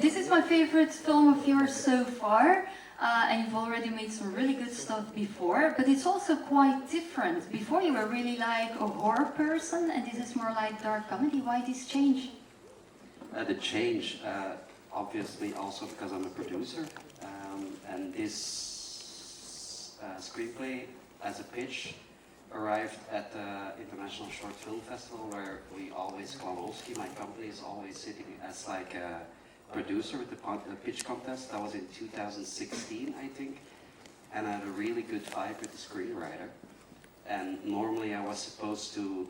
This is my favorite film of yours so far, and you've already made some really good stuff before, but it's also quite different. Before you were really like a horror person, and this is more like dark comedy. Why this change? The change, obviously also because I'm a producer, and this screenplay as a pitch arrived at the International Short Film Festival, where we always, Klonowski, my company, is always sitting as like a producer with the pitch contest. That was in 2016, I think, and I had a really good vibe with the screenwriter. And normally I was supposed to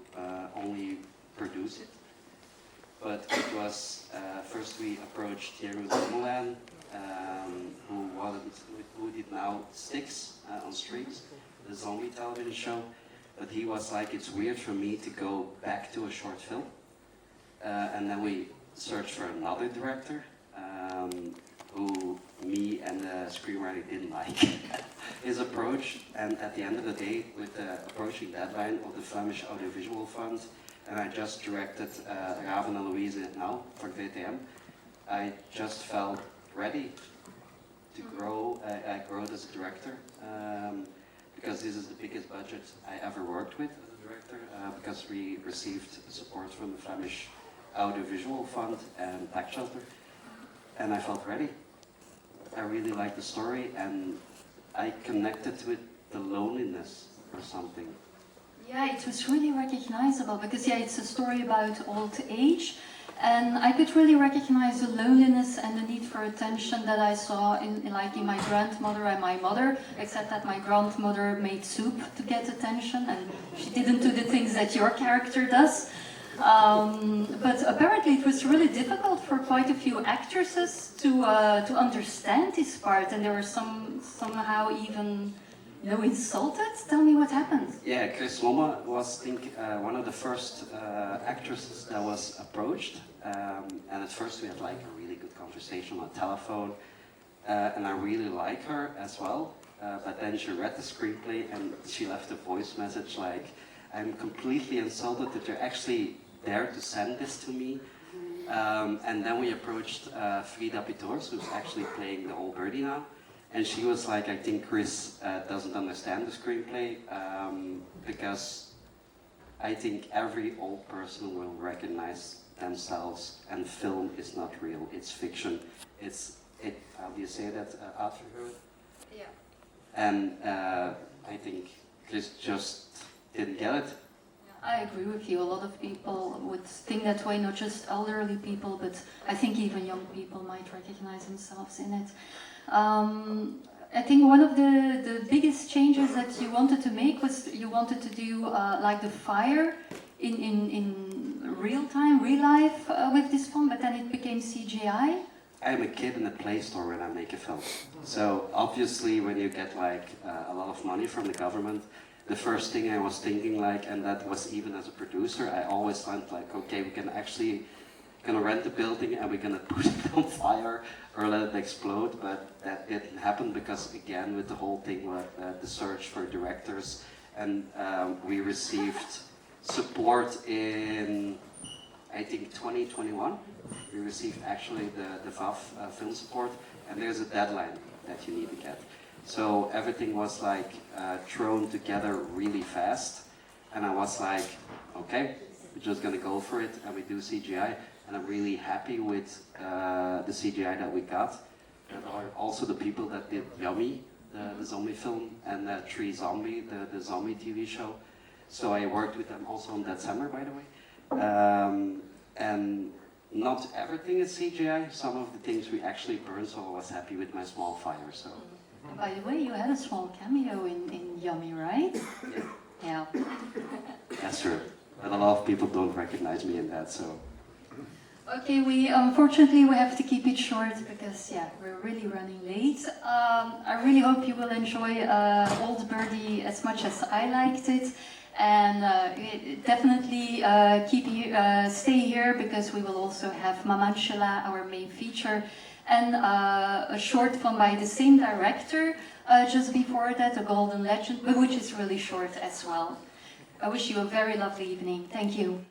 only produce it, but it was, first we approached Thierry Dumoulin, who did now Sticks on Streams, the zombie television show. But he was like, it's weird for me to go back to a short film. And then we searched for another director, who me and the screenwriter didn't like his approach. And at the end of the day, with the approaching deadline of the Flemish Audiovisual Fund, and I just directed Raven en Louise now for VTM, I just felt ready to grow. I grew as a director. Because this is the biggest budget I ever worked with as a director, because we received support from the Flemish Audiovisual Fund and Tax Shelter, and I felt ready. I really liked the story, and I connected with the loneliness or something. Yeah, it was really recognizable, because yeah, it's a story about old age, and I could really recognize the loneliness and the need for attention that I saw in my grandmother and my mother, except that my grandmother made soup to get attention, and she didn't do the things that your character does. But apparently it was really difficult for quite a few actresses to understand this part, and they were somehow even insulted. Tell me what happened. Yeah, Chris Lomme was, I think, one of the first actresses that was approached. And at first we had like a really good conversation on the telephone. And I really like her as well. But then she read the screenplay and she left a voice message like, I'm completely insulted that you're actually there to send this to me. And then we approached Frida Pitors, who's actually playing the old Birdie now. And she was like, I think Chris doesn't understand the screenplay, because I think every old person will recognize themselves, and film is not real, it's fiction. How do you say that, afterword? Yeah. And I think Chris just didn't get it. I agree with you. A lot of people would think that way, not just elderly people, but I think even young people might recognize themselves in it. I think one of the biggest changes that you wanted to make was you wanted to do like the fire in real time, real life with this film, but then it became CGI. I'm a kid in a Play Store when I make a film. So obviously when you get like a lot of money from the government, the first thing I was thinking like, and that was even as a producer, I always thought like, okay, we can actually gonna rent the building and we're gonna put it on fire or let it explode, but that didn't happen because again with the whole thing with the search for directors, and we received support in I think 2021. We received actually the VAF film support, and there's a deadline that you need to get. So everything was like thrown together really fast, and I was like, okay, we're just gonna go for it, and we do CGI. And I'm really happy with the CGI that we got. There are also the people that did Yummy, the zombie film, and Tree Zombie, the zombie TV show. So I worked with them also in December, by the way. And not everything is CGI. Some of the things we actually burned, so I was happy with my small fire. So. By the way, you had a small cameo in Yummy, right? Yeah. Yeah. That's true. But a lot of people don't recognize me in that, so. Okay, unfortunately we have to keep it short because yeah, we're really running late. I really hope you will enjoy Old Birdie as much as I liked it, and definitely stay here because we will also have Mamantshela, our main feature, and a short film by the same director just before that, A Golden Legend, but which is really short as well. I wish you a very lovely evening. Thank you.